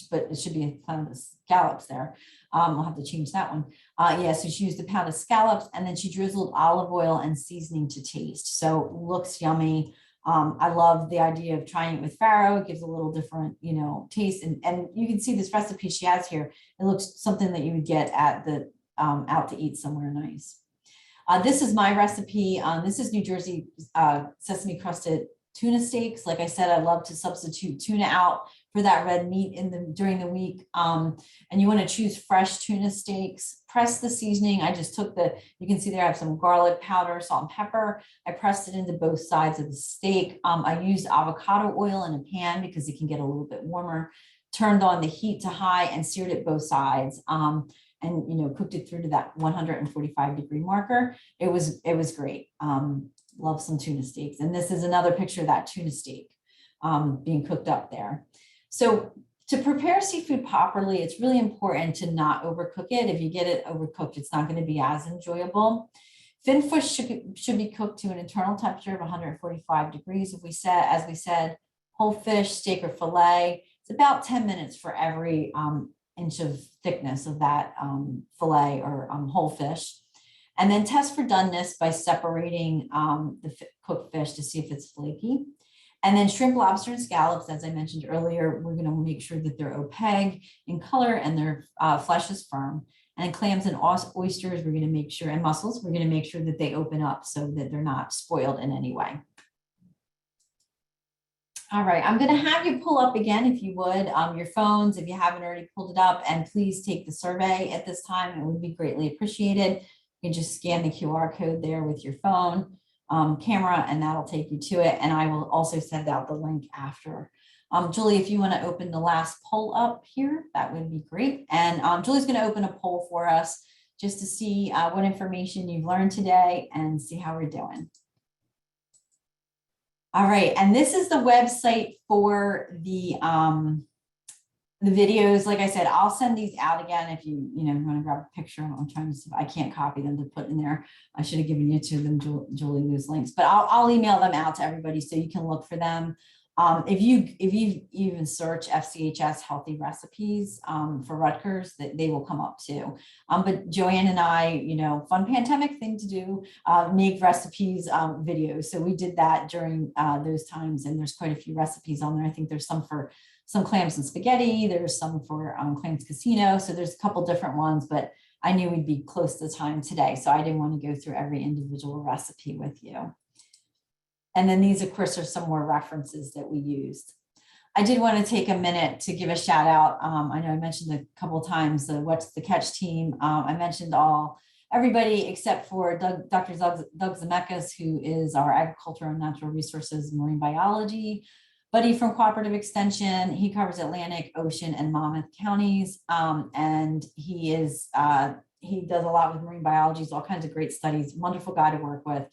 but it should be a pound of scallops there. We'll have to change that one. Yeah, so she used a pound of scallops, and then she drizzled olive oil and seasoning to taste. So looks yummy. I love the idea of trying it with farro. It gives a little different, taste. And you can see this recipe she has here. It looks something that you would get at the out to eat somewhere nice. This is my recipe. This is New Jersey sesame crusted tuna steaks. Like I said, I love to substitute tuna out for that red meat during the week. And you want to choose fresh tuna steaks. Press the seasoning. I just took you can see there I have some garlic powder, salt and pepper. I pressed it into both sides of the steak. I used avocado oil in a pan because it can get a little bit warmer. Turned on the heat to high and seared it both sides. And cooked it through to that 145-degree marker. It was great. Love some tuna steaks. And this is another picture of that tuna steak being cooked up there. So to prepare seafood properly, it's really important to not overcook it. If you get it overcooked, it's not going to be as enjoyable. Fin fish should be cooked to an internal temperature of 145 degrees. As we said, whole fish, steak or fillet, it's about 10 minutes for every inch of thickness of that fillet or whole fish. And then test for doneness by separating the cooked fish to see if it's flaky. And then shrimp, lobster, and scallops, as I mentioned earlier, we're going to make sure that they're opaque in color and their flesh is firm. And clams and oysters, we're going to make sure, and mussels, we're going to make sure that they open up so that they're not spoiled in any way. All right, I'm going to have you pull up again, if you would, your phones, if you haven't already pulled it up, and please take the survey at this time. It would be greatly appreciated. You can just scan the QR code there with your phone camera, and that'll take you to it. And I will also send out the link after. Julie, if you want to open the last poll up here, that would be great. And Julie's going to open a poll for us just to see what information you've learned today and see how we're doing. All right, and this is the website for the videos. Like I said, I'll send these out again if you want to grab a picture. I'm trying to see if I can't copy them to put in there. I should have given you to them, Julie, those links, but I'll email them out to everybody so you can look for them. If you even search FCHS healthy recipes for Rutgers, that they will come up too. But Joanne and I, fun pandemic thing to do, make recipes videos. So we did that during those times, and there's quite a few recipes on there. I think there's some for some clams and spaghetti. There's some for clams casino. So there's a couple different ones, but I knew we'd be close to time today, so I didn't want to go through every individual recipe with you. And then these, of course, are some more references that we used. I did want to take a minute to give a shout out. I know I mentioned a couple of times the What's the Catch team. I mentioned everybody except for Dr. Doug Zemeckis, who is our agriculture and natural resources marine biology buddy from Cooperative Extension. He covers Atlantic, Ocean, and Monmouth counties, and he does a lot with marine biology, all kinds of great studies. Wonderful guy to work with.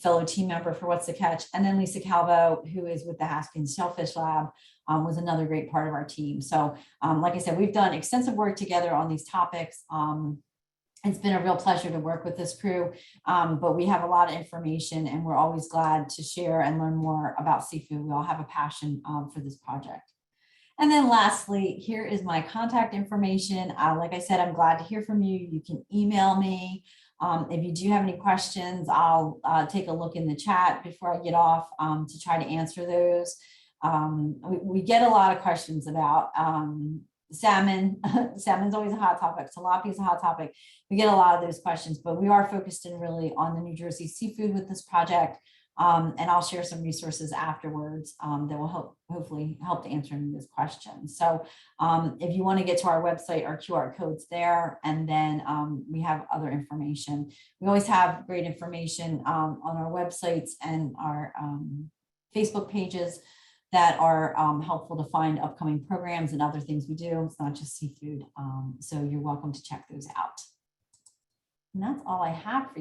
Fellow team member for What's the Catch. And then Lisa Calvo, who is with the Haskins Shellfish Lab, was another great part of our team. So like I said, we've done extensive work together on these topics. It's been a real pleasure to work with this crew, but we have a lot of information and we're always glad to share and learn more about seafood. We all have a passion for this project. And then lastly, here is my contact information. Like I said, I'm glad to hear from you. You can email me. If you do have any questions, I'll take a look in the chat before I get off to try to answer those. We get a lot of questions about salmon. Salmon's always a hot topic. Tilapia is a hot topic. We get a lot of those questions, but we are focused in really on the New Jersey seafood with this project. And I'll share some resources afterwards that will hopefully help to answer those questions. So if you want to get to our website, our QR code's there, and then we have other information. We always have great information on our websites and our Facebook pages that are helpful to find upcoming programs and other things we do. It's not just seafood. So you're welcome to check those out. And that's all I have for you.